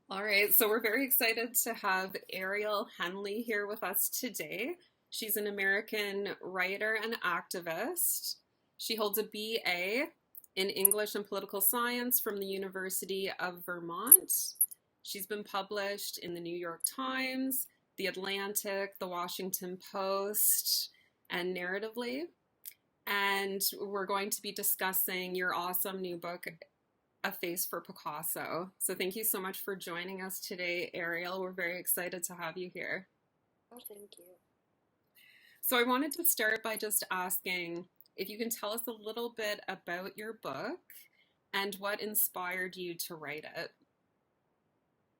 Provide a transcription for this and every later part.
All right, so we're very excited to have Ariel Henley here with us today. She's an American writer and activist. She holds a BA in English and Political Science from the University of Vermont. She's been published in the New York Times, The Atlantic, The Washington Post, and Narratively. And we're going to be discussing your awesome new book, A Face for Picasso. So thank you so much for joining us today, Ariel. We're very excited to have you here. Oh, thank you. So I wanted to start by just asking if you can tell us a little bit about your book and what inspired you to write it.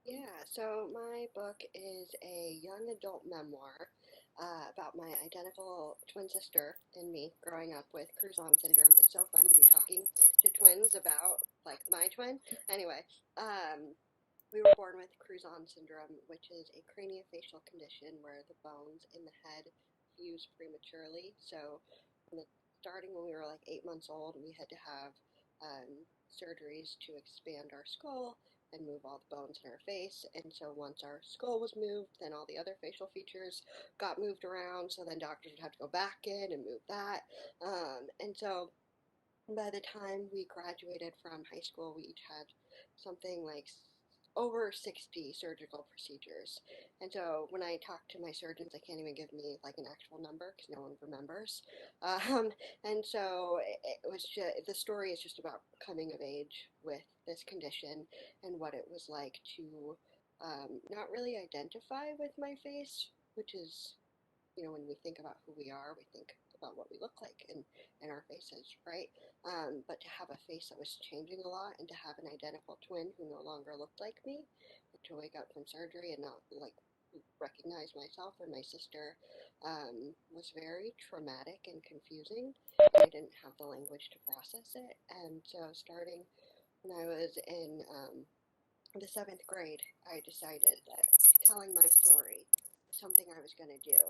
Yeah, so my book is a young adult memoir about my identical twin sister and me growing up with Cruzon syndrome. It's so fun to be talking to twins about, like, my twin. Anyway, we were born with Cruzon syndrome, which is a craniofacial condition where the bones in the head fuse prematurely. So, from the, starting when we were like 8 months old, we had to have surgeries to expand our skull and move all the bones in our face. And so once our skull was moved, then all the other facial features got moved around. So then doctors would have to go back in and move that. And so by the time we graduated from high school, we each had something like over 60 surgical procedures. And so when I talk to my surgeons, they can't even give me like an actual number because no one remembers. Um, and so it was just, the story is just about coming of age with this condition and what it was like to not really identify with my face, which is, when we think about who we are, we think about what we look like in our faces, right? But to have a face that was changing a lot and to have an identical twin who no longer looked like me, to wake up from surgery and not like recognize myself or my sister was very traumatic and confusing. And I didn't have the language to process it. And so starting when I was in the seventh grade, I decided that telling my story was something I was going to do.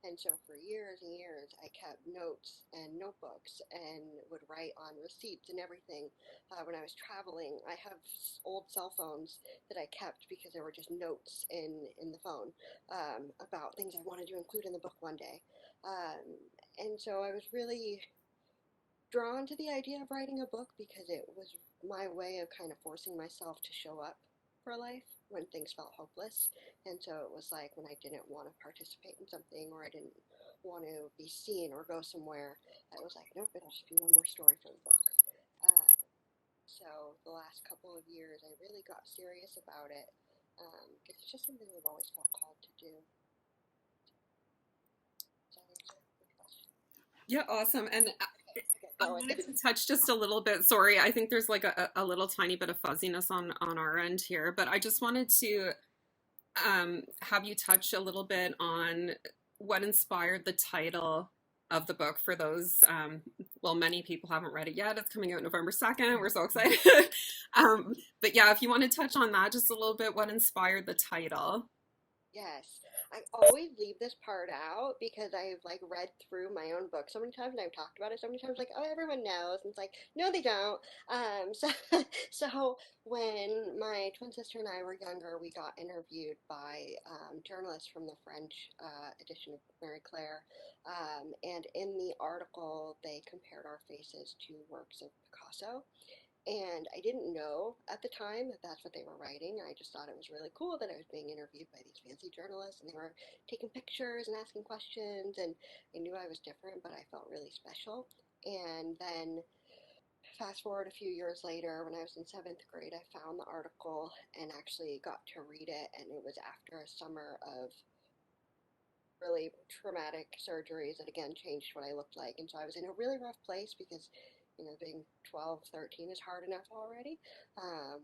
And so for years and years, I kept notes and notebooks and would write on receipts and everything. When I was traveling, I have old cell phones that I kept because there were just notes in the phone about things I wanted to include in the book one day. Um, and so I was really drawn to the idea of writing a book because it was my way of kind of forcing myself to show up for life when things felt hopeless. And so it was like when I didn't want to participate in something or I didn't want to be seen or go somewhere, I was like, nope, it'll just be one more story for the book. Uh, so the last couple of years, I really got serious about it because it's just something I've always felt called to do. Does that answer your question? Yeah, awesome. And Okay, get I going. wanted to touch just a little bit. Sorry, I think there's like a little tiny bit of fuzziness on our end here, but I just wanted to have you touch a little bit on what inspired the title of the book for those. Well, many people haven't read it yet. It's coming out November 2nd. We're so excited. But yeah, if you want to touch on that just a little bit, what inspired the title? Yes. I always leave this part out because I've like read through my own book so many times and I've talked about it so many times like, oh, everyone knows. And it's like, no, they don't. So so when my twin sister and I were younger, we got interviewed by journalists from the French edition of Marie Claire. And in the article, they compared our faces to works of Picasso. And I didn't know at the time that that's what they were writing. I just thought it was really cool that I was being interviewed by these fancy journalists and they were taking pictures and asking questions. And I knew I was different, but I felt really special. And then fast forward a few years later, when I was in seventh grade, I found the article and actually got to read it. And it was after a summer of really traumatic surgeries that again changed what I looked like. And so I was in a really rough place because, being 12, 13 is hard enough already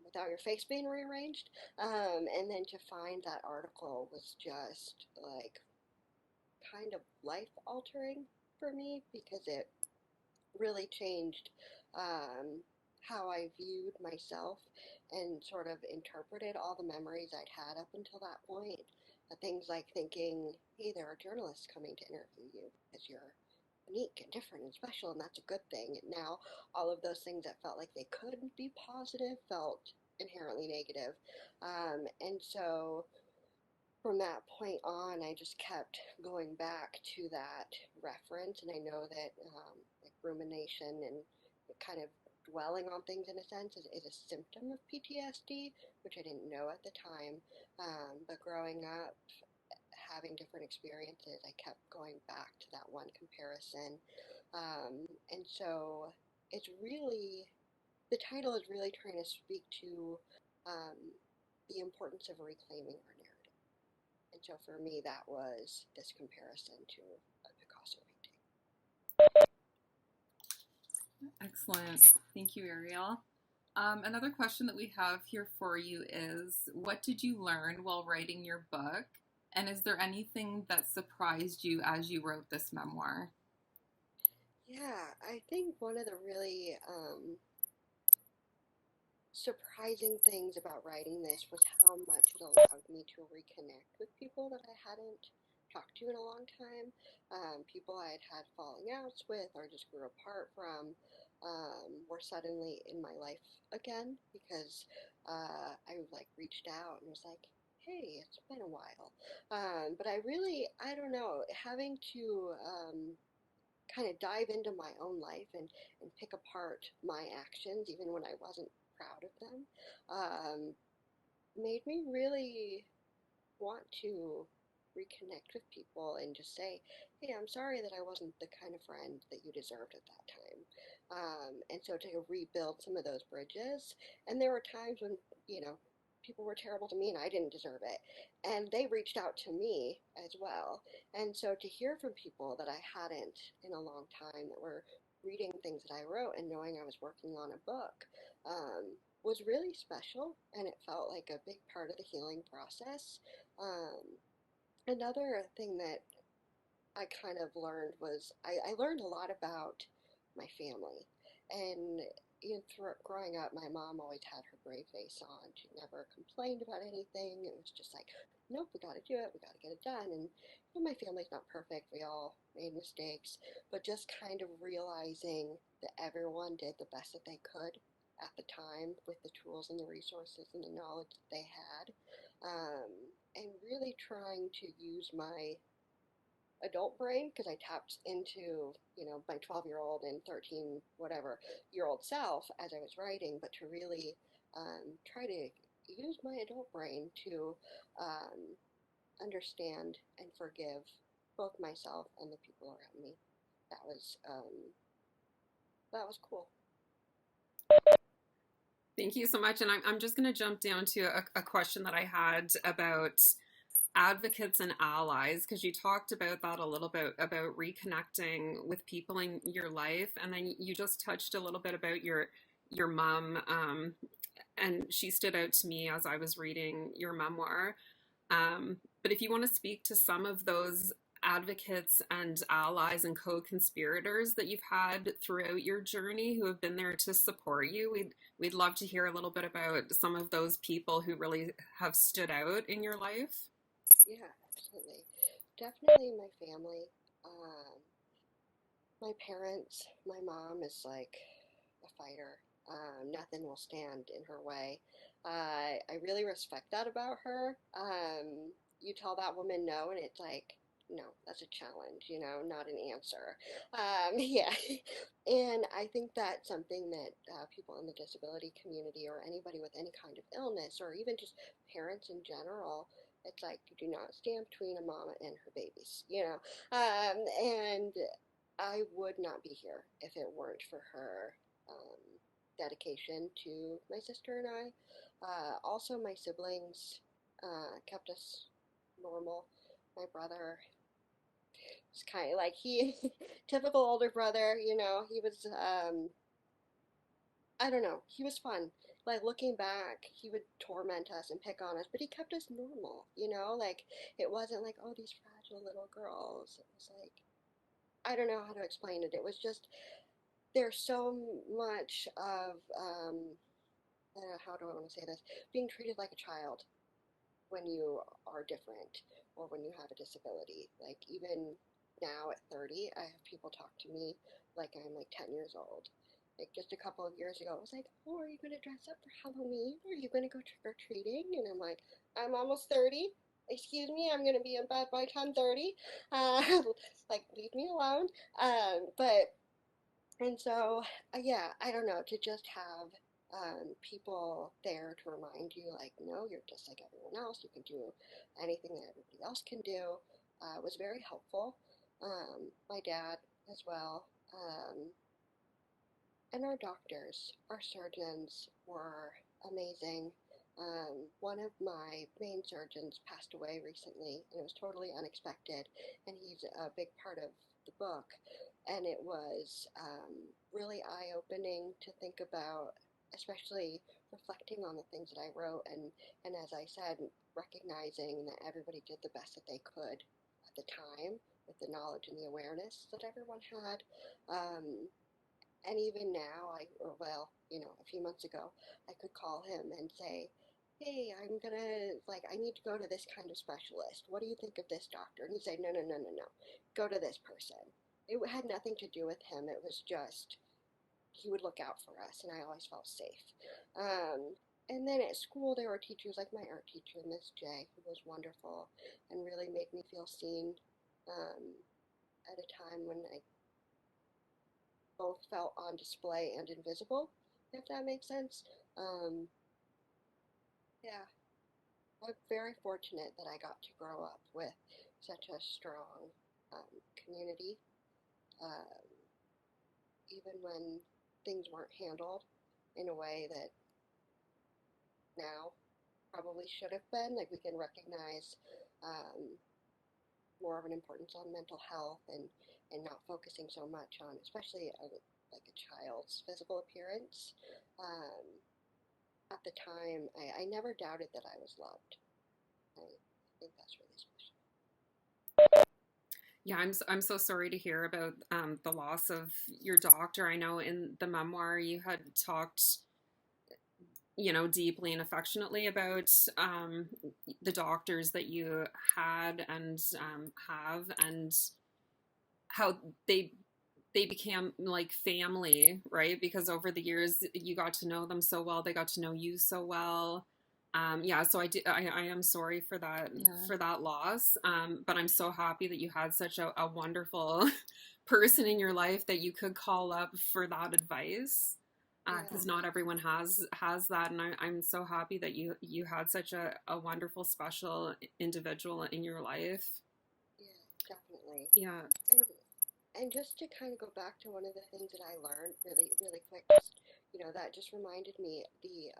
without your face being rearranged. And then to find that article was just like kind of life altering for me because it really changed how I viewed myself and sort of interpreted all the memories I'd had up until that point. Things like thinking, hey, there are journalists coming to interview you because you're unique and different and special, and that's a good thing. And now all of those things that felt like they could be positive felt inherently negative. And so from that point on, I just kept going back to that reference, and I know that like rumination and kind of dwelling on things in a sense is a symptom of PTSD, which I didn't know at the time. But growing up, having different experiences, I kept going back to that one comparison, and so it's really the title is really trying to speak to um, the importance of reclaiming our narrative. And so for me, that was this comparison to a Picasso painting. Excellent. Thank you, Ariel. Another question that we have here for you is, what did you learn while writing your book? And is there anything that surprised you as you wrote this memoir? Yeah, I think one of the really surprising things about writing this was how much it allowed me to reconnect with people that I hadn't talked to in a long time, people I had had falling outs with or just grew apart from, were suddenly in my life again because I like reached out and was like, hey, it's been a while. But I don't know, having to kind of dive into my own life and pick apart my actions, even when I wasn't proud of them, um, made me really want to reconnect with people and just say, hey, I'm sorry that I wasn't the kind of friend that you deserved at that time. And so to rebuild some of those bridges. And there were times when, you know, people were terrible to me and I didn't deserve it. And they reached out to me as well. And so to hear from people that I hadn't in a long time that were reading things that I wrote and knowing I was working on a book, was really special. And it felt like a big part of the healing process. um, Another thing that I kind of learned was I learned a lot about my family. And growing up, my mom always had her brave face on. She never complained about anything. It was just like, nope, we got to do it. We got to get it done. And my family's not perfect. We all made mistakes. But just kind of realizing that everyone did the best that they could at the time with the tools and the resources and the knowledge that they had. Um, and really trying to use my adult brain because I tapped into, my 12-year-old and 13 whatever year old self as I was writing, but to really try to use my adult brain to um, understand and forgive both myself and the people around me. That was that was cool. Thank you so much. And I'm just going to jump down to a question that I had about advocates and allies, because you talked about that a little bit about reconnecting with people in your life, and then you just touched a little bit about your mom, and she stood out to me as I was reading your memoir. But if you want to speak to some of those advocates and allies and co-conspirators that you've had throughout your journey who have been there to support you, we'd love to hear a little bit about some of those people who really have stood out in your life. Yeah, absolutely. Definitely my family. Um, my parents, my mom is like a fighter. Nothing will stand in her way. I really respect that about her. You tell that woman no, and it's like, no, that's a challenge, not an answer. Yeah. And I think that's something that people in the disability community or anybody with any kind of illness or even just parents in general, it's like you do not stand between a mama and her babies. And I would not be here if it weren't for her dedication to my sister and I. Also, my siblings kept us normal. My brother was kind of like typical older brother, he was, I don't know, he was fun. Like looking back, he would torment us and pick on us, but he kept us normal. Like it wasn't like, oh, these fragile little girls. It was like, I don't know how to explain it. It was just there's so much of how do I want to say this, being treated like a child when you are different or when you have a disability. Like even now at 30, I have people talk to me like I'm like 10 years old. Like just a couple of years ago, it was like, oh, are you going to dress up for Halloween? Are you going to go trick or treating? And I'm like, I'm almost 30. Excuse me, I'm going to be in bed by 10:30. Uh, like, leave me alone. But and so, yeah, I don't know, to just have people there to remind you, like, no, you're just like everyone else. You can do anything that everybody else can do was very helpful. My dad as well. And our doctors, our surgeons were amazing. One of my main surgeons passed away recently, and it was totally unexpected, and he's a big part of the book. And it was really eye opening to think about, especially reflecting on the things that I wrote, and as I said, recognizing that everybody did the best that they could at the time with the knowledge and the awareness that everyone had. And even now, or well, a few months ago, I could call him and say, hey, I need to go to this kind of specialist. What do you think of this doctor? And he'd say, no, no, no, no, no, go to this person. It had nothing to do with him. It was just, he would look out for us, and I always felt safe. Um, and then at school, there were teachers like my art teacher, Miss J, who was wonderful and really made me feel seen um, at a time when I both felt on display and invisible, if that makes sense. Um, yeah, I'm very fortunate that I got to grow up with such a strong community, um, even when things weren't handled in a way that now probably should have been. Like we can recognize um, more of an importance on mental health and not focusing so much on, especially like a child's physical appearance. Um, at the time, I never doubted that I was loved. I think that's really special. Yeah, I'm so sorry to hear about the loss of your doctor. I know in the memoir you had talked, deeply and affectionately about the doctors that you had and have, and how they became like family, right? Because over the years you got to know them so well, they got to know you so well. Yeah, so I am sorry for that, Yeah. for that loss. But I'm so happy that you had such a wonderful person in your life that you could call up for that advice. Because Yeah, not everyone has that, and I'm so happy that you had such a wonderful, special individual in your life. yeah, definitely. Yeah. And and just to kind of go back to one of the things that I learned really, really quick, just that just reminded me the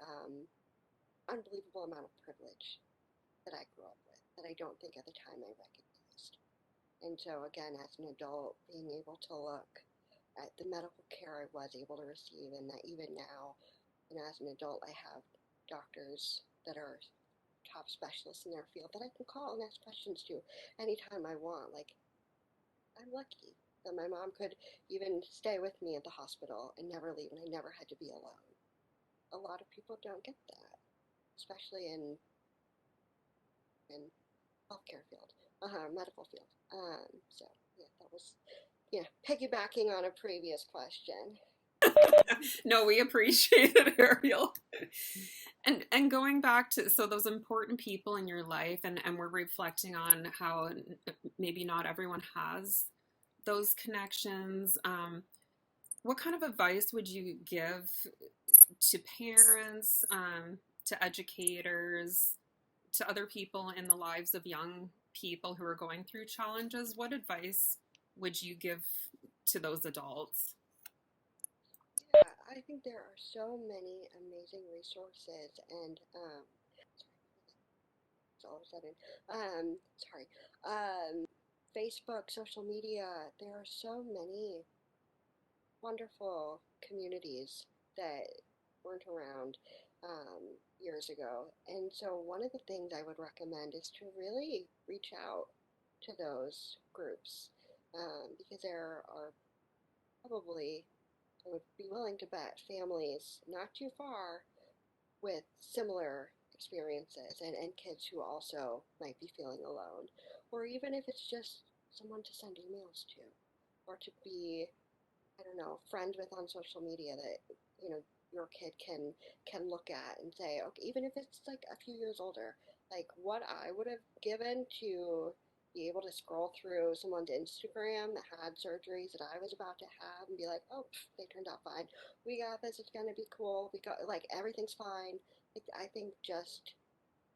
unbelievable amount of privilege that I grew up with that I don't think at the time I recognized. And so, again, as an adult, being able to look at the medical care I was able to receive, and that even now, as an adult, I have doctors that are top specialists in their field that I can call and ask questions to anytime I want. Like, I'm lucky that my mom could even stay with me at the hospital and never leave, and I never had to be alone. A lot of people don't get that, especially in healthcare field, medical field. So yeah, that was piggybacking on a previous question. No, we appreciate it, Ariel. And going back to, so those important people in your life, and we're reflecting on how maybe not everyone has those connections. What kind of advice would you give to parents, to educators, to other people in the lives of young people who are going through challenges? What advice would you give to those adults? Yeah, I think there are so many amazing resources, and sorry, all of a sudden, sorry, Facebook, social media. There are so many wonderful communities that weren't around um, years ago. And so, one of the things I would recommend is to really reach out to those groups because there are probably, I would be willing to bet, families not too far with similar experiences and kids who also might be feeling alone. Or even if it's just someone to send emails to or to be I don't know, friends with on social media that, you know, your kid can look at and say, okay, even if it's like a few years older, like what I would have given to be able to scroll through someone's Instagram that had surgeries that I was about to have and be like, oh, pff, they turned out fine. We got this. It's gonna be cool. We got like everything's fine. Like, I think just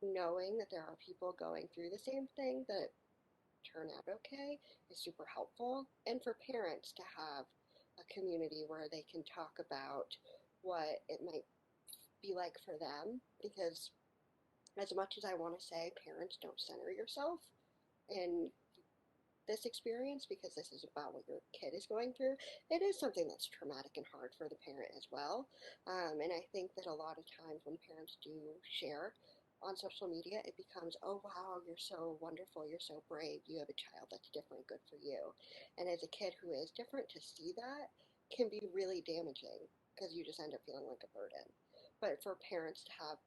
knowing that there are people going through the same thing that turn out okay is super helpful. And for parents to have a community where they can talk about what it might be like for them, because as much as I want to say parents don't center yourself in this experience because this is about what your kid is going through, it is something that's traumatic and hard for the parent as well. And I think that a lot of times when parents do share on social media, it becomes, oh, wow, you're so wonderful, you're so brave, you have a child that's different, good for you. And as a kid who is different, to see that can be really damaging because you just end up feeling like a burden. But for parents to have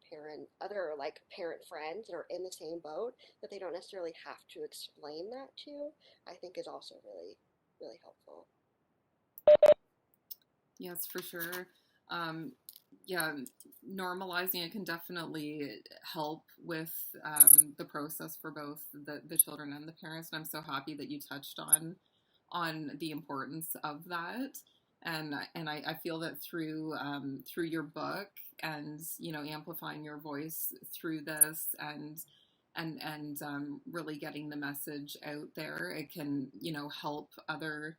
other like parent friends that are in the same boat that they don't necessarily have to explain that to, I think is also really, really helpful. Yes, for sure. Um, yeah, normalizing it can definitely help with the process for both the children and the parents. And I'm so happy that you touched on the importance of that. And I feel that through your book and amplifying your voice through this and really getting the message out there, it can help other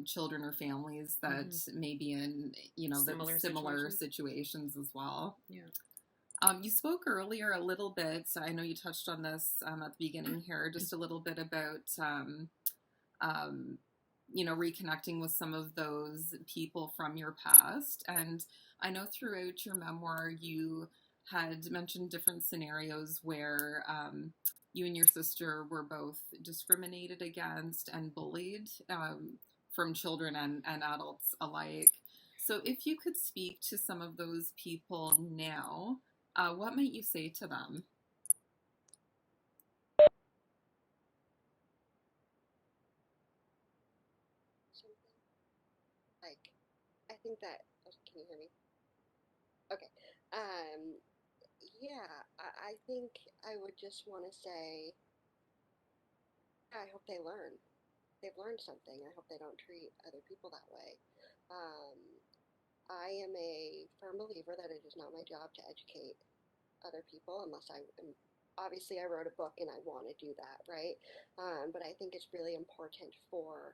children or families that may be in similar situations as well. Yeah. You spoke earlier a little bit, so I know you touched on this at the beginning here, just a little bit about reconnecting with some of those people from your past. And I know throughout your memoir you had mentioned different scenarios where you and your sister were both discriminated against and bullied from children and adults alike. So if you could speak to some of those people now, what might you say to them? Something like, I think that, oh, can you hear me? Okay. Um, yeah, I think I would just want to say, I hope they learn. They've learned something. I hope they don't treat other people that way. Um, I am a firm believer that it is not my job to educate other people unless I am. Obviously, I wrote a book and I want to do that, right? But I think it's really important for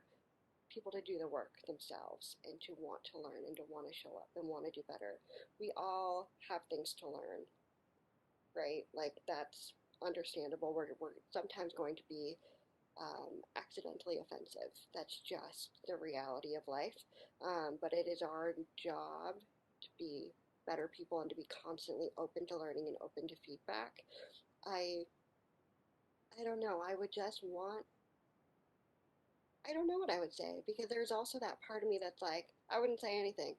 people to do the work themselves and to want to learn and to want to show up and want to do better. We all have things to learn, right? Like that's understandable. We're sometimes going to be accidentally offensive. That's just the reality of life. But it is our job to be better people and to be constantly open to learning and open to feedback. I I don't know. I don't know what I would say because there's also that part of me that's like, I wouldn't say anything.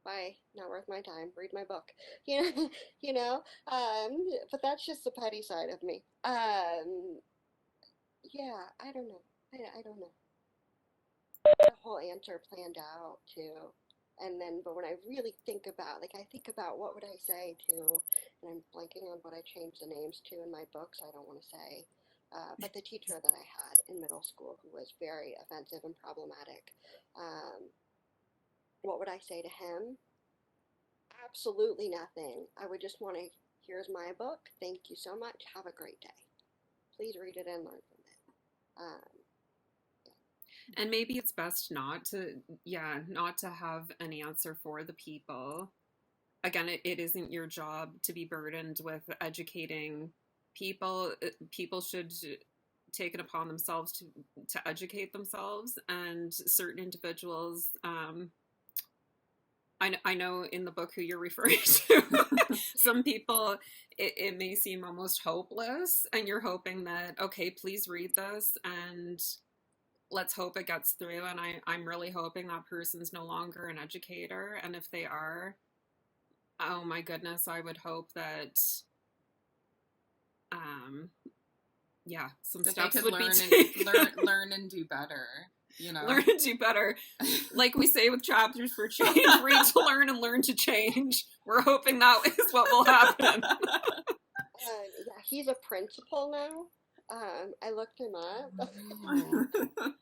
Bye, not worth my time. Read my book. You know, you know. But that's just the petty side of me. Yeah, I don't know. I don't know. The whole answer planned out too. And then, but when I really think about, like, I think about what would I say to, and I'm blanking on what I changed the names to in my books. I don't want to say, but the teacher that I had in middle school who was very offensive and problematic. Um, what would I say to him? Absolutely nothing. I would just want to, here's my book. Thank you so much. Have a great day. Please read it and learn from it. And maybe it's best not to have an answer for the people. Again, it isn't your job to be burdened with educating people. People should take it upon themselves to educate themselves, and certain individuals, I know in the book who you're referring to. Some people, it may seem almost hopeless, and you're hoping that, okay, please read this and let's hope it gets through. And I'm really hoping that person's no longer an educator. And if they are, oh my goodness, I would hope that, some that steps they could would learn be and taken. learn and do better. you know. Learn to do better. Like we say with Chapters for Change, read to learn and learn to change. We're hoping that is what will happen. Yeah, he's a principal now. I looked him up. Oh.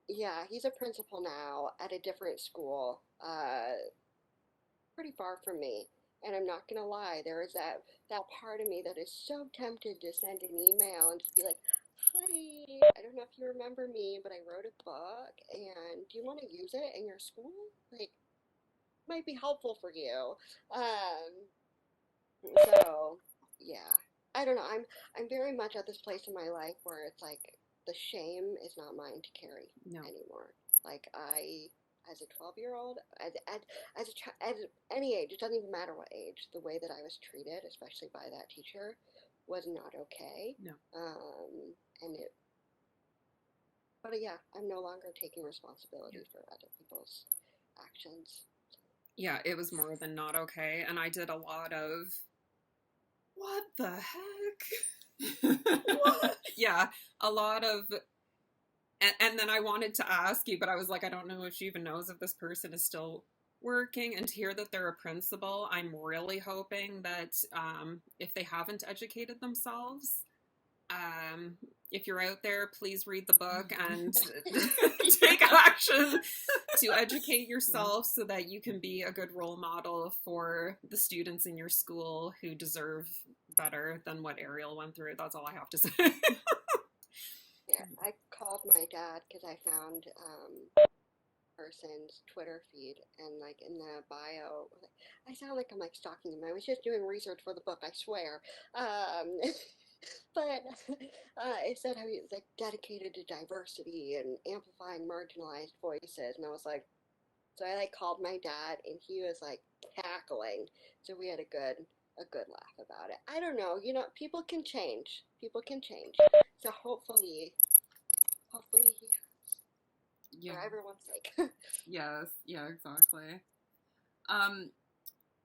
Yeah, he's a principal now at a different school, pretty far from me. And I'm not gonna lie, there is that part of me that is so tempted to send an email and just be like, "Hi, I don't know if you remember me, but I wrote a book, and do you want to use it in your school? Like, might be helpful for you." Um, so yeah, I don't know. I'm very much at this place in my life where it's like the shame is not mine to carry No. anymore. Like as a 12-year-old, as any age, it doesn't even matter what age, the way that I was treated, especially by that teacher, was not okay. No. And it, but yeah, I'm no longer taking responsibility for other people's actions. Yeah, it was more than not okay. And I did a lot of, what the heck? What? Yeah, a lot of, and then I wanted to ask you, but I was like, I don't know if she even knows if this person is still working. And to hear that they're a principal, I'm really hoping that if they haven't educated themselves, um, if you're out there, please read the book and take action to educate yourself so that you can be a good role model for the students in your school who deserve better than what Ariel went through. That's all I have to say. Yeah, I called my dad because I found person's Twitter feed, and like in the bio, I sound like I'm like stalking him. I was just doing research for the book, I swear. Um, but it said how he was like dedicated to diversity and amplifying marginalized voices, and I was like, so I like called my dad, and he was like cackling. So we had a good laugh about it. I don't know, people can change. People can change. So hopefully he Yeah. for everyone's sake. Yes. Yeah. Exactly.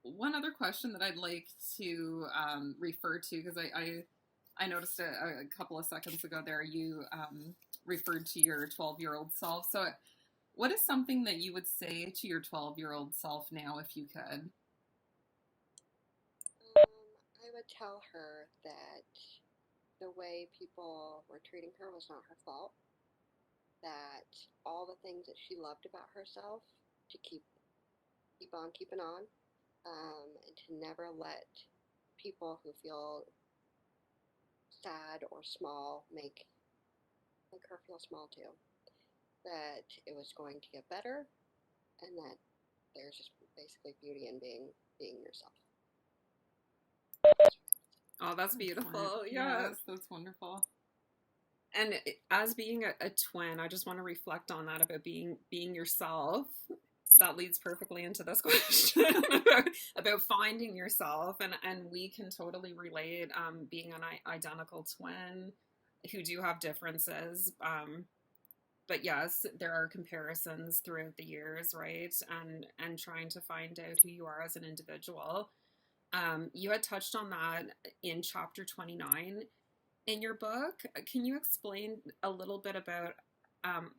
One other question that I'd like to refer to, because I noticed a couple of seconds ago there you referred to your 12-year-old self. So, what is something that you would say to your 12-year-old self now, if you could? I would tell her that the way people were treating her was not her fault. That all the things that she loved about herself to keep on keeping on, and to never let people who feel sad or small make her feel small too. That it was going to get better, and that there's just basically beauty in being yourself. Oh, that's beautiful. Yeah. Yes, that's wonderful. And as being a twin, I just want to reflect on that about being yourself. That leads perfectly into this question about finding yourself, and we can totally relate. Being an identical twin who do have differences, but yes, there are comparisons throughout the years, right? And trying to find out who you are as an individual. You had touched on that in chapter 29 in your book. Can you explain a little bit about um,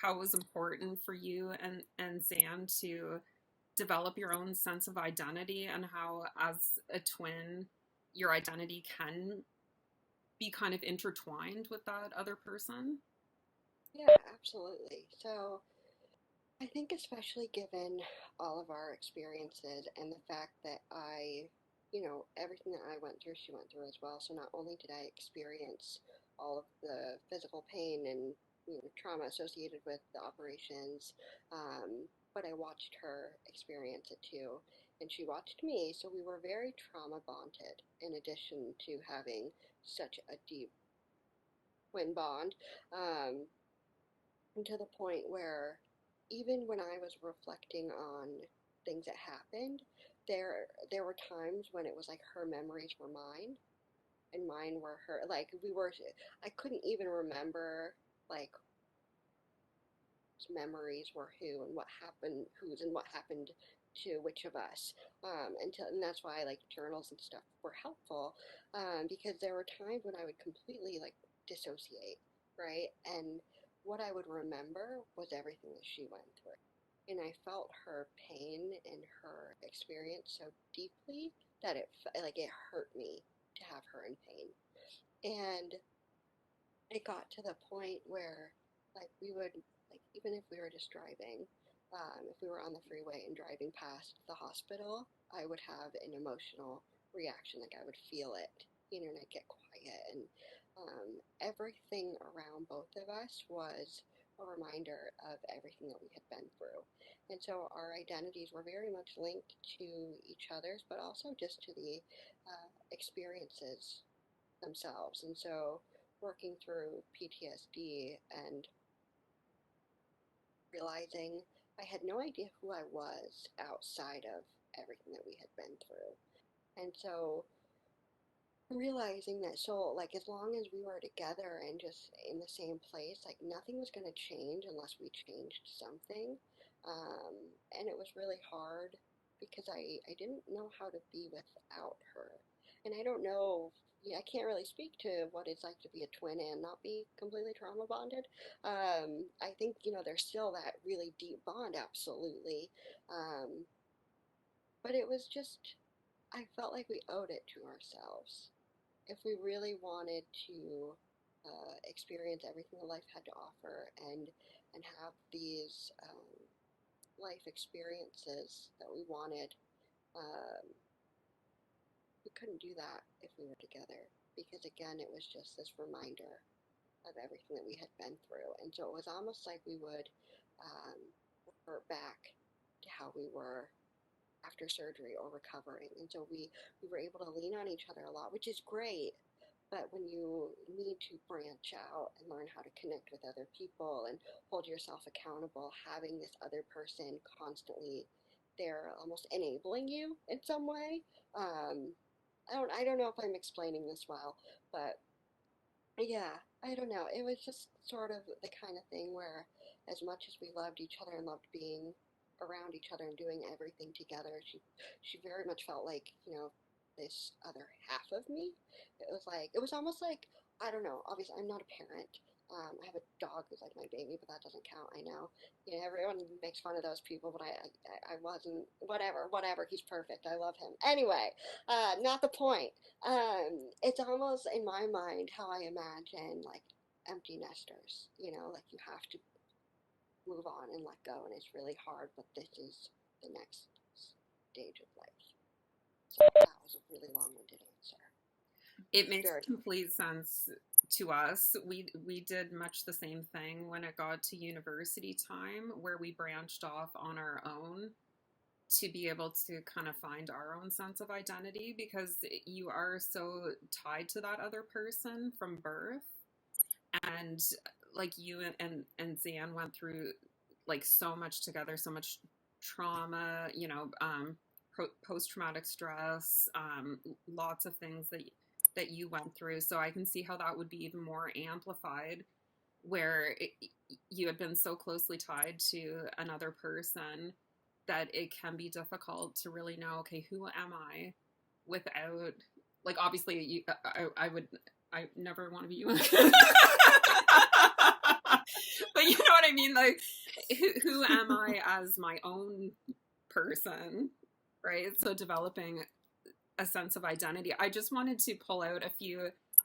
how it was important for you and Zan to develop your own sense of identity, and how, as a twin, your identity can be kind of intertwined with that other person? Yeah, absolutely. So I think especially given all of our experiences and the fact that everything that I went through, she went through as well. So not only did I experience all of the physical pain and trauma associated with the operations, but I watched her experience it too, and she watched me. So we were very trauma bonded. In addition to having such a deep twin bond, um, to the point where even when I was reflecting on things that happened, there were times when it was like her memories were mine and mine were her. Like I couldn't even remember like whose memories were who and what happened, whose and what happened to which of us. And that's why like journals and stuff were helpful, because there were times when I would completely like dissociate, right? And what I would remember was everything that she went through. And I felt her pain and her experience so deeply that it hurt me to have her in pain. And it got to the point where we would, even if we were just driving, if we were on the freeway and driving past the hospital, I would have an emotional reaction. Like I would feel it, and I'd get quiet. And everything around both of us was a reminder of everything that we had been through. And so our identities were very much linked to each other's, but also just to the experiences themselves. And so working through PTSD and realizing I had no idea who I was outside of everything that we had been through. And so realizing that, as long as we were together and just in the same place, nothing was going to change unless we changed something. And it was really hard because I didn't know how to be without her. And I don't know, yeah, I can't really speak to what it's like to be a twin and not be completely trauma bonded. I think, there's still that really deep bond, absolutely. But it was just, I felt like we owed it to ourselves. If we really wanted to experience everything that life had to offer and have these life experiences that we wanted, um, we couldn't do that if we were together because again it was just this reminder of everything that we had been through. And so it was almost like we would um, revert back to how we were after surgery or recovering. And so we were able to lean on each other a lot, which is great. But when you need to branch out and learn how to connect with other people and hold yourself accountable, having this other person constantly there, almost enabling you in some way. I don't know if I'm explaining this well, but yeah, I don't know. It was just sort of the kind of thing where, as much as we loved each other and loved being around each other and doing everything together, she very much felt like, this other half of me. It was almost like, I don't know. Obviously, I'm not a parent. I have a dog who's like my baby, but that doesn't count. I know. Everyone makes fun of those people, but I wasn't. Whatever. He's perfect. I love him. Anyway, not the point. It's almost in my mind how I imagine empty nesters, you have to move on and let go, and it's really hard, but this is the next stage of life. So that was a really long-winded answer. It makes complete sense to us. We did much the same thing when it got to university time, where we branched off on our own to be able to kind of find our own sense of identity, because you are so tied to that other person from birth. And you and Zan went through so much together, so much trauma, post-traumatic stress, lots of things that you went through. So I can see how that would be even more amplified, where you had been so closely tied to another person that it can be difficult to really know, okay, who am I without, obviously I never want to be you. But you know what I mean? Who am I as my own person, right? So developing a sense of identity. I just wanted to pull out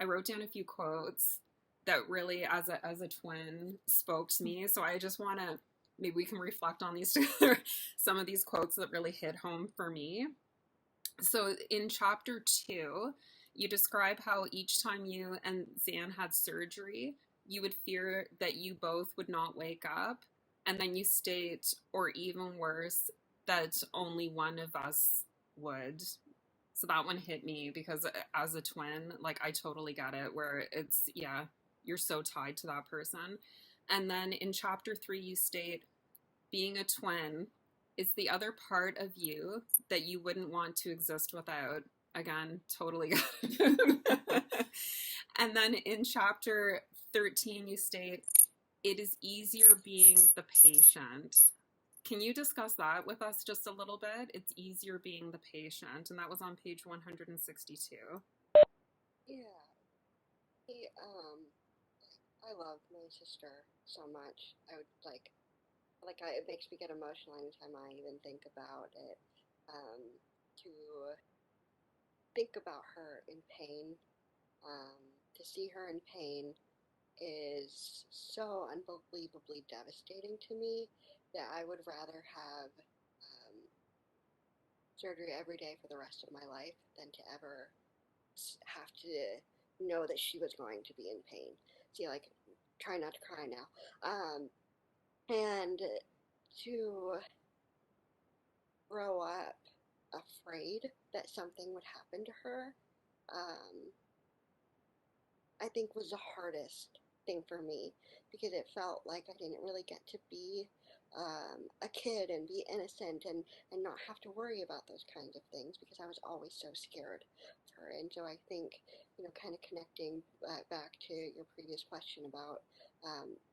I wrote down a few quotes that really, as a twin, spoke to me. So I just want to, maybe we can reflect on these together, some of these quotes that really hit home for me. So in chapter 2, you describe how each time you and Zan had surgery, you would fear that you both would not wake up. And then you state, or even worse, that only one of us would. So that one hit me because as a twin, I totally get it, where it's, yeah, you're so tied to that person. And then in chapter 3, you state, being a twin is the other part of you that you wouldn't want to exist without. Again, totally got it. And then in chapter 13, you state, it is easier being the patient. Can you discuss that with us just a little bit? It's easier being the patient, and that was on page 162. Yeah. I love my sister so much. I would it makes me get emotional anytime I even think about it. To think about her in pain, um, to see her in pain is so unbelievably devastating to me that I would rather have surgery every day for the rest of my life than to ever have to know that she was going to be in pain. See, like, try not to cry now. And to grow up afraid that something would happen to her, um, I think was the hardest thing for me because it felt like I didn't really get to be a kid and be innocent and not have to worry about those kinds of things because I was always so scared of her. And so I think, kind of connecting back to your previous question about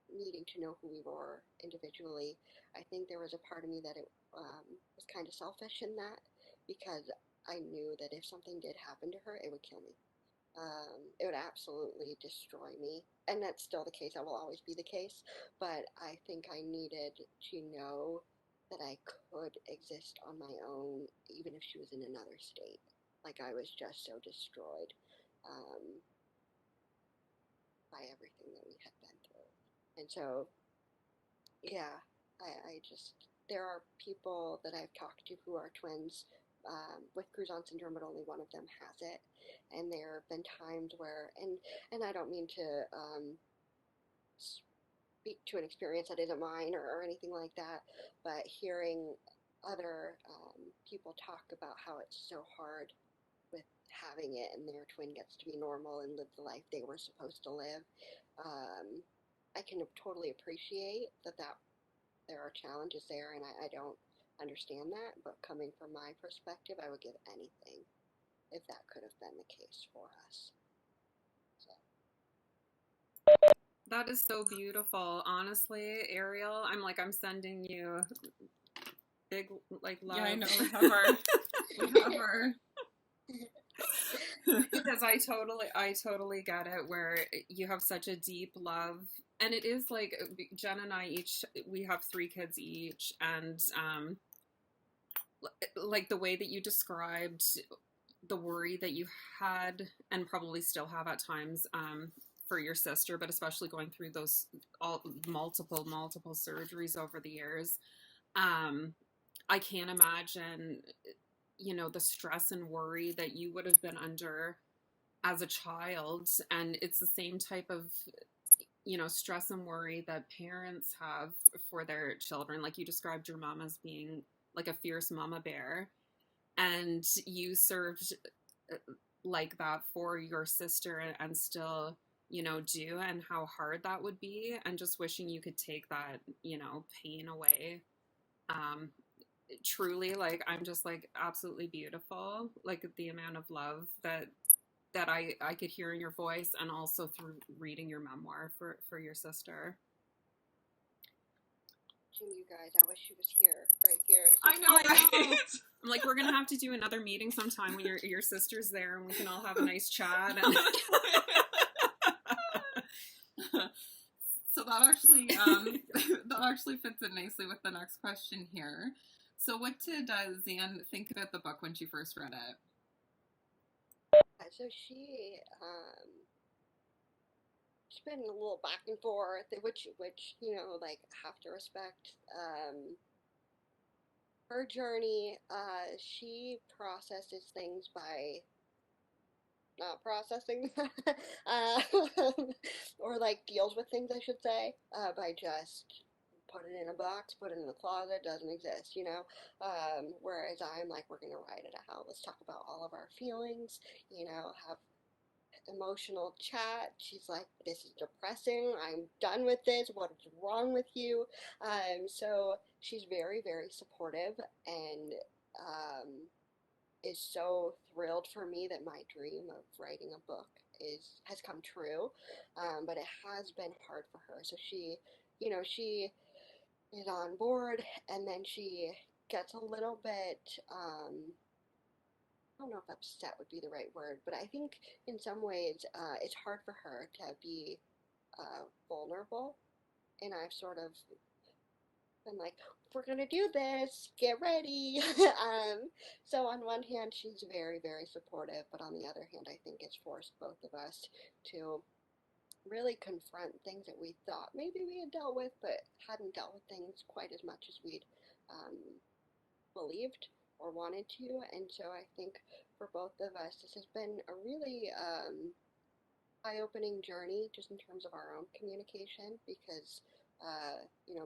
needing to know who we were individually, I think there was a part of me that it was kind of selfish in that because I knew that if something did happen to her, it would kill me. It would absolutely destroy me. And that's still the case. That will always be the case. But I think I needed to know that I could exist on my own, even if she was in another state. Like I was just so destroyed um, by everything that we had been through. And so, yeah, I just, there are people that I've talked to who are twins with Cruzon syndrome, but only one of them has it. And there have been times where, and I don't mean to speak to an experience that isn't mine or anything like that, but hearing other people talk about how it's so hard with having it and their twin gets to be normal and live the life they were supposed to live, I can totally appreciate that there are challenges there, and I don't understand that. But coming from my perspective, I would give anything if that could have been the case for us. So. That is so beautiful. Honestly, Ariel, I'm sending you big like love. Yeah, I know we have our Because I totally get it where you have such a deep love, and it is like Jen and I each, we have 3 kids each, and like the way that you described the worry that you had and probably still have at times for your sister, but especially going through those all multiple surgeries over the years. I can't imagine, the stress and worry that you would have been under as a child. And it's the same type of, stress and worry that parents have for their children. Like you described your mom as being like a fierce mama bear, and you served like that for your sister and still do, and how hard that would be, and just wishing you could take that pain away. um Truly, like, I'm just like absolutely beautiful, like the amount of love that I could hear in your voice, and also through reading your memoir for your sister. You guys, I wish she was here, right here. I know, right? I'm like, we're gonna have to do another meeting sometime when your sister's there, and we can all have a nice chat. And So that actually fits in nicely with the next question here. So, what did Zan think about the book when she first read it? So she's been a little back and forth, which like, have to respect. Her journey, she processes things by not processing, uh, or like deals with things, I should say, by just put it in a box, put it in the closet, doesn't exist. Whereas I'm like, we're gonna write it out. Let's talk about all of our feelings, have emotional chat. She's like, this is depressing. I'm done with this. What is wrong with you? So she's very, very supportive and is so thrilled for me that my dream of writing a book has come true. But it has been hard for her. So she is on board, and then she gets a little bit. I don't know if upset would be the right word, but I think in some ways it's hard for her to be vulnerable, and I've sort of been like, we're gonna do this, get ready. So on one hand, she's very, very supportive, but on the other hand, I think it's forced both of us to really confront things that we thought maybe we had dealt with, but hadn't dealt with things quite as much as we'd um, believed or wanted to. And so I think for both of us, this has been a really eye-opening journey just in terms of our own communication because,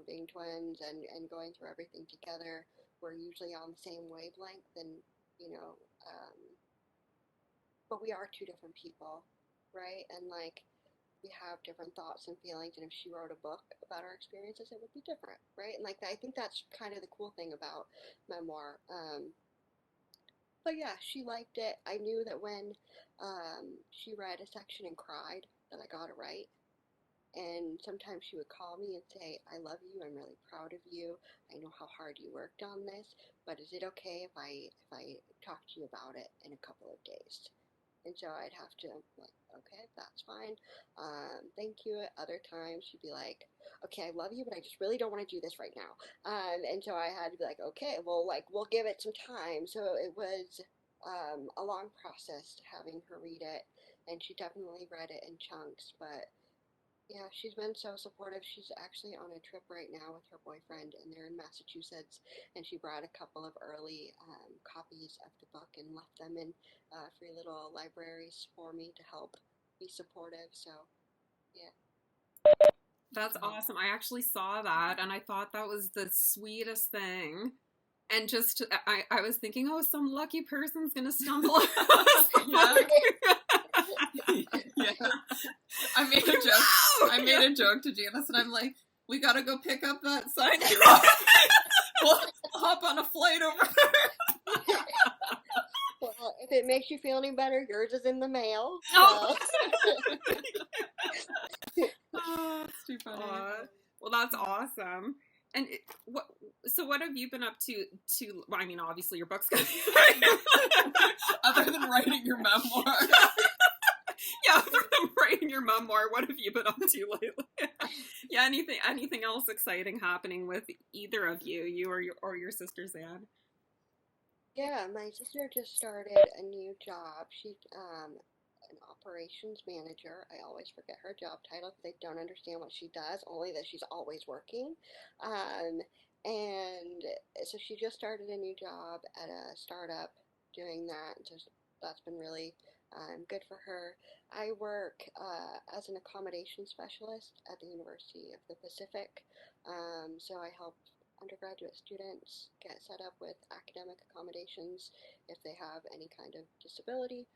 being twins and going through everything together, we're usually on the same wavelength and, you know, um, but we are two different people, right? And like, we have different thoughts and feelings, and if she wrote a book about our experiences, it would be different, right? And like, I think that's kind of the cool thing about memoir. But yeah, she liked it. I knew that when she read a section and cried, that I got it right. And sometimes she would call me and say, I love you. I'm really proud of you. I know how hard you worked on this, but is it okay if I talk to you about it in a couple of days? And so I'd have to, like, okay, that's fine. Thank you. At other times, she'd be like, okay, I love you, but I just really don't want to do this right now. And so I had to be like, okay, well, like, we'll give it some time. So it was a long process having her read it, and she definitely read it in chunks. But yeah, she's been so supportive. She's actually on a trip right now with her boyfriend, and they're in Massachusetts. And she brought a couple of early copies of the book and left them in free little libraries for me to help be supportive. So, yeah. That's awesome. I actually saw that and I thought that was the sweetest thing. And just, I was thinking, oh, some lucky person's going to stumble Yeah. Yeah. I made a joke. Wow! I made a joke to Janice, and I'm like, we gotta go pick up that sign. We'll hop on a flight over there. Well, if it makes you feel any better, yours is in the mail. So. Oh. Oh, that's too funny. Well, that's awesome. And what have you been up to? Well, I mean, obviously your book's gonna be other than writing your memoir. Yeah, other than writing your memoir, what have you been up to lately? Yeah, anything else exciting happening with either of you or your sister Zan? Yeah, my sister just started a new job. She's an operations manager. I always forget her job title because I don't understand what she does, only that she's always working. And so she just started a new job at a startup doing that. Just that's been really good for her. I work as an accommodation specialist at the University of the Pacific. So I help undergraduate students get set up with academic accommodations if they have any kind of disability.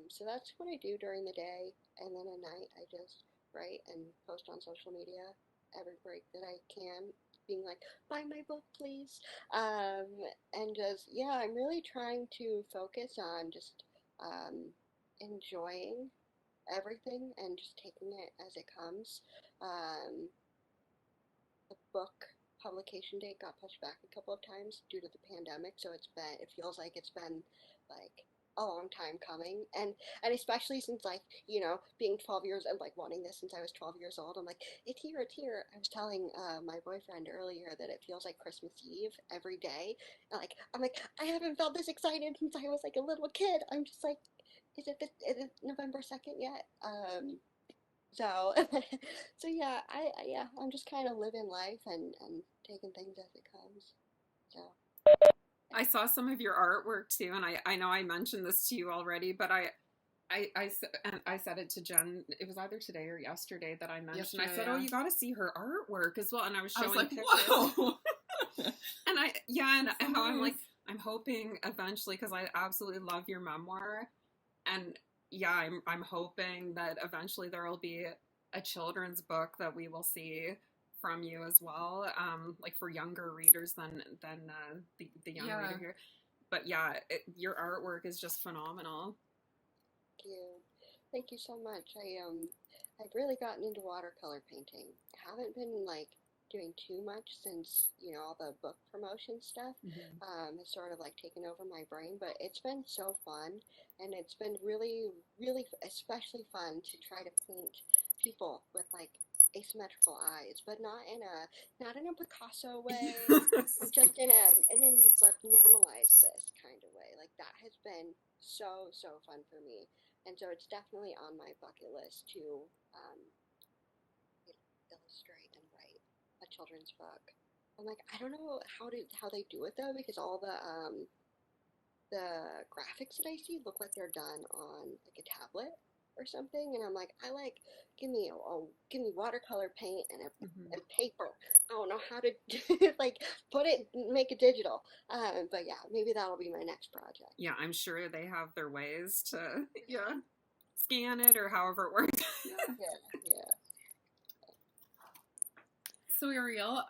So that's what I do during the day, and then at night I just write and post on social media every break that I can, being like, buy my book, please. And just, yeah, I'm really trying to focus on just enjoying everything and just taking it as it comes. The book publication date got pushed back a couple of times due to the pandemic, so it feels like it's been like a long time coming, and especially since, like, being 12 years and like wanting this since I was 12 years old, I'm like, it's here. I was telling my boyfriend earlier that it feels like Christmas Eve every day, and like I'm like, I haven't felt this excited since I was like a little kid. I'm just like, is it November 2nd yet? So, so yeah, I'm just kind of living life and taking things as it comes. So. I saw some of your artwork too, and I know I mentioned this to you already, but I said it to Jen. It was either today or yesterday that I mentioned. I said, "Oh, you got to see her artwork as well." And I was showing like, pictures. Whoa. And how I'm like, I'm hoping eventually, because I absolutely love your memoir, and yeah, I'm hoping that eventually there will be a children's book that we will see from you as well, like for younger readers than the young reader here. But yeah, your artwork is just phenomenal. Thank you so much. I've really gotten into watercolor painting. I haven't been like doing too much since all the book promotion stuff has sort of like taken over my brain, but it's been so fun, and it's been really, really especially fun to try to paint people with like asymmetrical eyes, but not in a Picasso way, but just in let's normalize this kind of way. Like that has been so fun for me, and so it's definitely on my bucket list to um, illustrate and write a children's book. I'm like, I don't know how they do it though, because all the graphics that I see look like they're done on like a tablet or something, and I'm like, I like give me watercolor paint and paper. I don't know how to like make it digital. But yeah, maybe that'll be my next project. Yeah, I'm sure they have their ways to scan it or however it works. Yeah. So Ariel,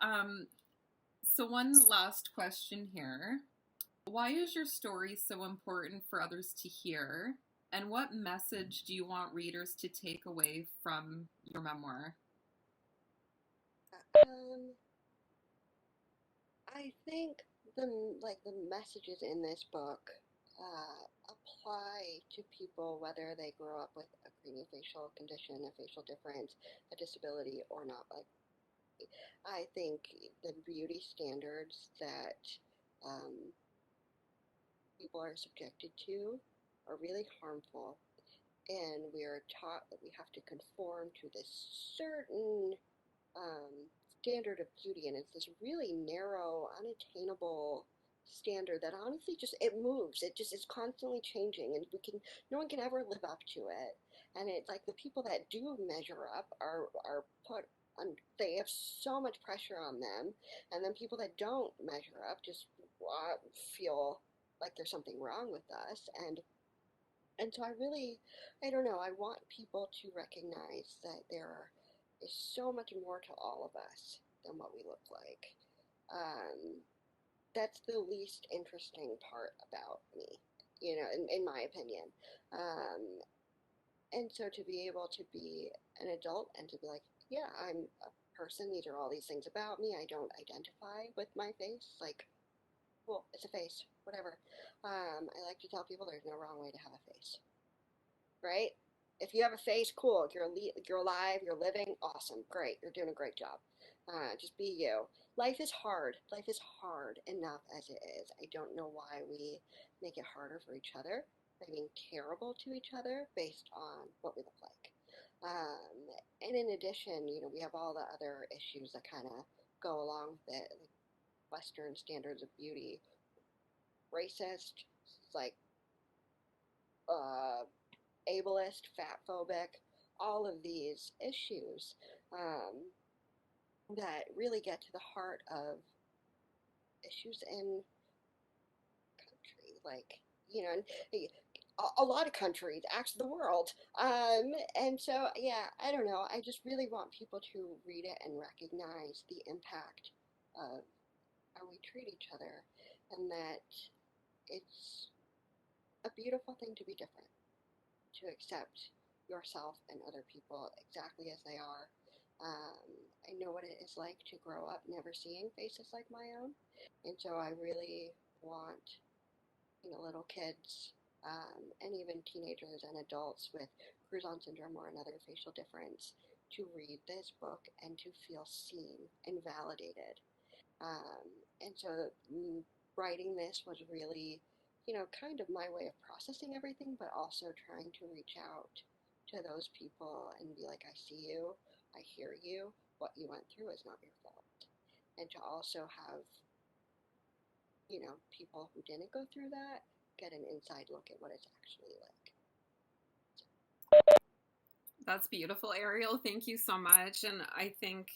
so one last question here. Why is your story so important for others to hear? And what message do you want readers to take away from your memoir? I think the messages in this book apply to people whether they grow up with a craniofacial condition, a facial difference, a disability, or not. Like, I think the beauty standards that um, people are subjected to are really harmful, and we are taught that we have to conform to this certain um, standard of beauty, and it's this really narrow, unattainable standard that honestly just it moves. It just is constantly changing, and no one can ever live up to it. And it's like the people that do measure up are put on. They have so much pressure on them, and then people that don't measure up just feel like there's something wrong with us. And so I don't know, I want people to recognize that there is so much more to all of us than what we look like. Um, that's the least interesting part about me, in my opinion. Um, and so to be able to be an adult and to be like, yeah, I'm a person, these are all these things about me, I don't identify with my face, like, well, it's a face, whatever. I like to tell people there's no wrong way to have a face, right? If you have a face, cool. You're alive, you're living, awesome, great. You're doing a great job. Just be you. Life is hard. Life is hard enough as it is. I don't know why we make it harder for each other by being terrible to each other based on what we look like. And in addition, we have all the other issues that kind of go along with it, like Western standards of beauty, racist, like uh, ableist, fat phobic, all of these issues that really get to the heart of issues in country, like, a lot of countries, actually the world. And so, yeah, I don't know. I just really want people to read it and recognize the impact of how we treat each other, and that it's a beautiful thing to be different, to accept yourself and other people exactly as they are. Um, I know what it is like to grow up never seeing faces like my own, and so I really want little kids and even teenagers and adults with Cruzon syndrome or another facial difference to read this book and to feel seen and validated. Um, and so writing this was really, kind of my way of processing everything, but also trying to reach out to those people and be like, I see you, I hear you, what you went through is not your fault. And to also have, people who didn't go through that get an inside look at what it's actually like. That's beautiful, Ariel. Thank you so much. And I think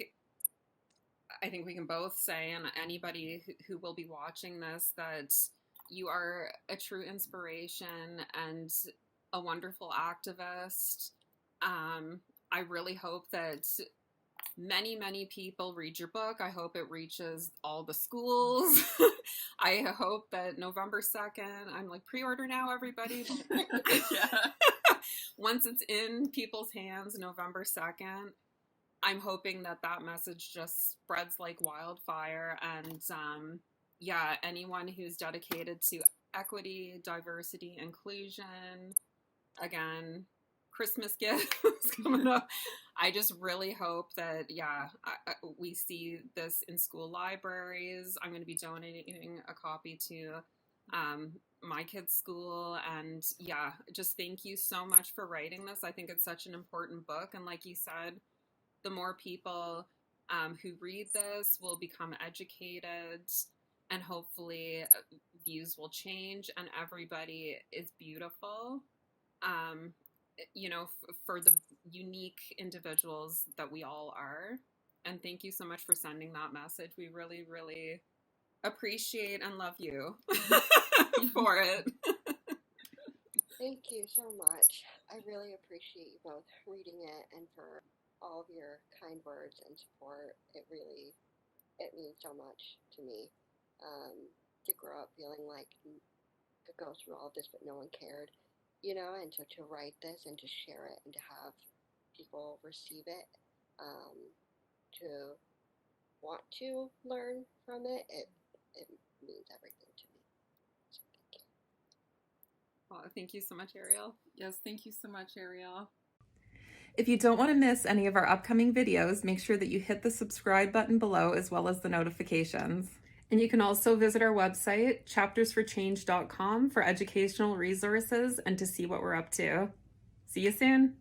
we can both say, and anybody who will be watching this, that you are a true inspiration and a wonderful activist. I really hope that many people read your book. I hope it reaches all the schools. I hope that November 2nd, I'm like, pre-order now, everybody. Yeah. Once it's in people's hands, November 2nd, I'm hoping that message just spreads like wildfire. And yeah, anyone who's dedicated to equity, diversity, inclusion, again, Christmas gifts coming up. I just really hope that, we see this in school libraries. I'm going to be donating a copy to my kids' school. And yeah, just thank you so much for writing this. I think it's such an important book. And like you said, the more people who read this will become educated, and hopefully views will change, and everybody is beautiful, for the unique individuals that we all are. And thank you so much for sending that message. We really, really appreciate and love you for it. Thank you so much. I really appreciate you both reading it and for all of your kind words and support. It means so much to me. To grow up feeling like to go through all of this, but no one cared, and so to write this and to share it and to have people receive it, to want to learn from it, it means everything to me. So thank you. Well, thank you so much, Ariel. Yes, thank you so much, Ariel. If you don't want to miss any of our upcoming videos, make sure that you hit the subscribe button below as well as the notifications. And you can also visit our website, chaptersforchange.com, for educational resources and to see what we're up to. See you soon.